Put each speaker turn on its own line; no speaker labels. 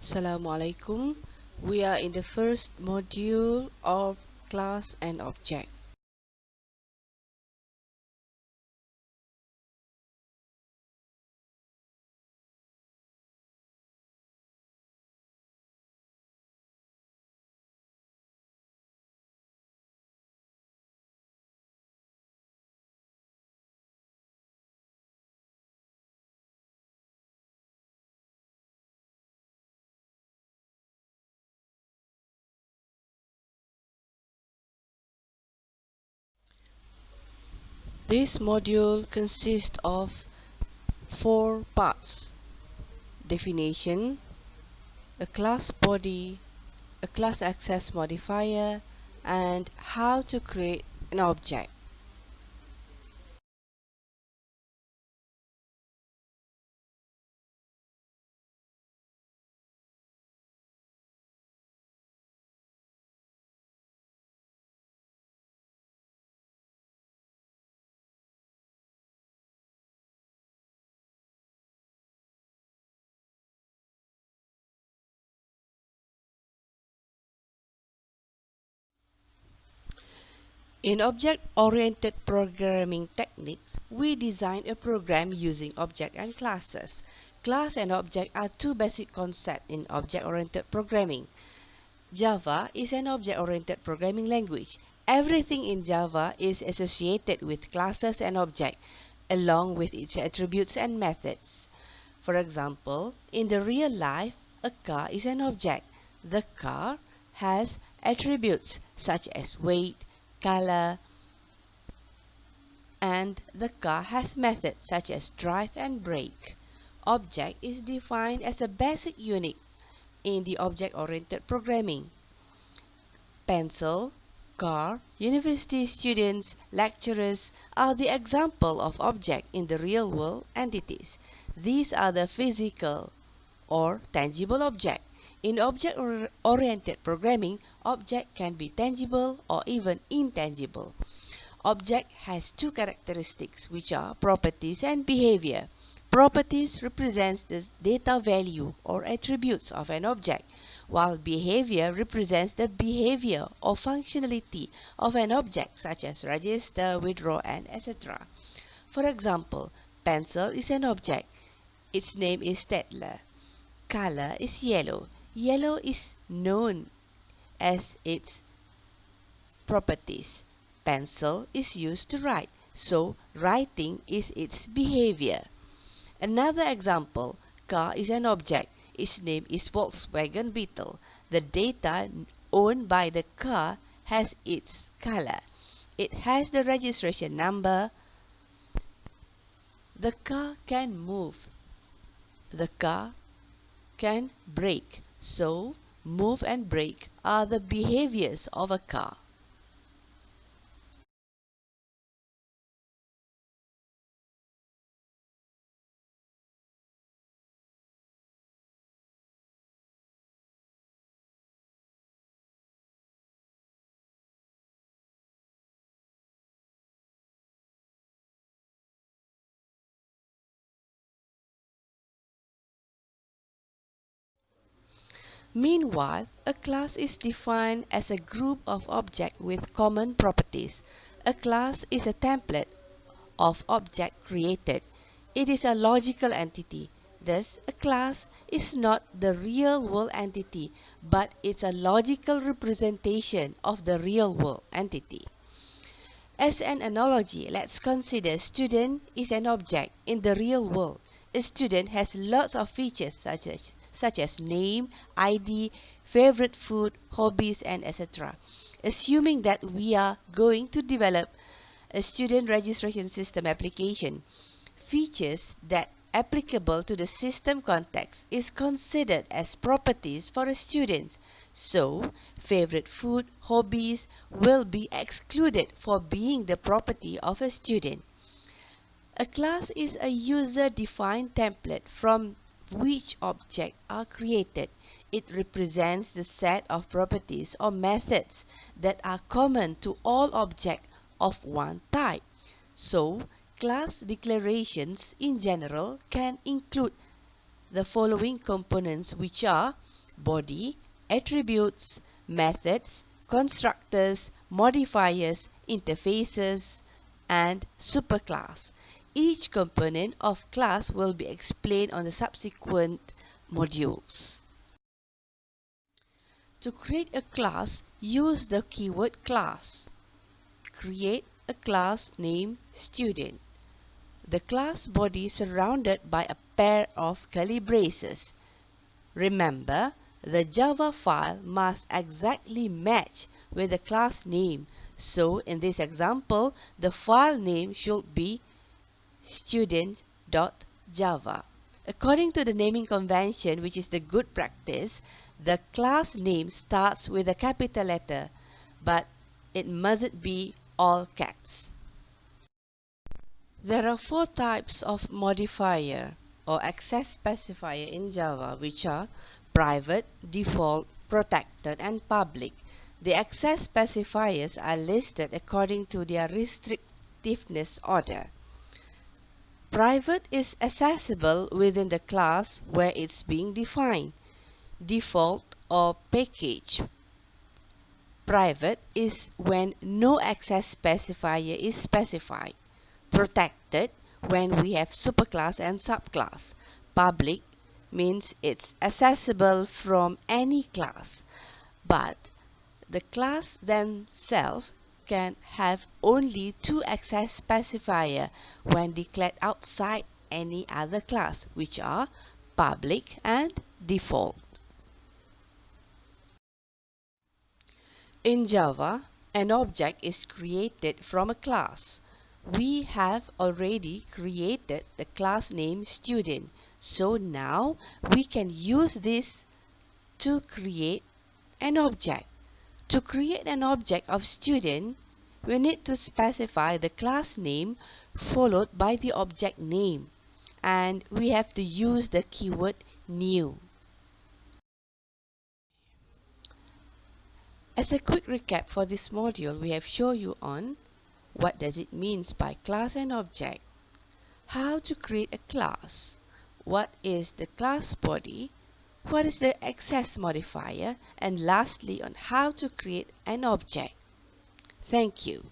Assalamualaikum. We are in the first module of class and object. This module consists of 4 parts: definition, a class body, a class access modifier, and how to create an object. In object-oriented programming techniques, we design a program using object and classes. Class and object are two basic concepts in object-oriented programming. Java is an object-oriented programming language. Everything in Java is associated with classes and objects, along with its attributes and methods. For example, in the real life, a car is an object. The car has attributes such as weight, color, and the car has methods such as drive and brake. Object is defined as a basic unit in the object-oriented programming. Pencil, car, university students, lecturers are the example of object in the real world entities. These are the physical or tangible object. In object-oriented programming, object can be tangible or even intangible. Object has two characteristics, which are properties and behavior. Properties represents the data value or attributes of an object, while behavior represents the behavior or functionality of an object such as register, withdraw, and etc. For example, pencil is an object. Its name is Stedler. Color is yellow. Yellow is known as its properties. Pencil is used to write, so writing is its behavior. Another example, car is an object. Its name is Volkswagen Beetle. The data owned by the car has its color. It has the registration number. The car can move. The car can brake. So, move and brake are the behaviors of a car. Meanwhile, a class is defined as a group of objects with common properties. A class is a template of object created. It is a logical entity. Thus, a class is not the real world entity, but it's a logical representation of the real world entity. As an analogy, let's consider student is an object in the real world. A student has lots of features such as name, ID, favorite food, hobbies, and etc. Assuming that we are going to develop a student registration system application, features that applicable to the system context is considered as properties for a student. So, favorite food, hobbies will be excluded for being the property of a student. A class is a user-defined template from which objects are created. It represents the set of properties or methods that are common to all objects of one type. So, class declarations in general can include the following components, which are body, attributes, methods, constructors, modifiers, interfaces, and superclass. Each component of class will be explained on the subsequent modules. To create a class, use the keyword class. Create a class named student. The class body surrounded by a pair of curly braces. Remember, the Java file must exactly match with the class name. So in this example, the file name should be student.java. According to the naming convention, which is the good practice, the class name starts with a capital letter, but it mustn't be all caps. There are 4 types of modifier or access specifier in Java, which are private, default, protected, and public. The access specifiers are listed according to their restrictiveness order. Private is accessible within the class where it's being defined. Default or package. Private is when no access specifier is specified. Protected when we have superclass and subclass. Public means it's accessible from any class, but the class themselves can have only 2 access specifier when declared outside any other class, which are public and default. In Java, an object is created from a class. We have already created the class name student, so now we can use this to create an object. To create an object of student, we need to specify the class name followed by the object name, and we have to use the keyword new. As a quick recap for this module, we have shown you on what does it mean by class and object, how to create a class, what is the class body, what is the access modifier, and lastly on how to create an object. Thank you.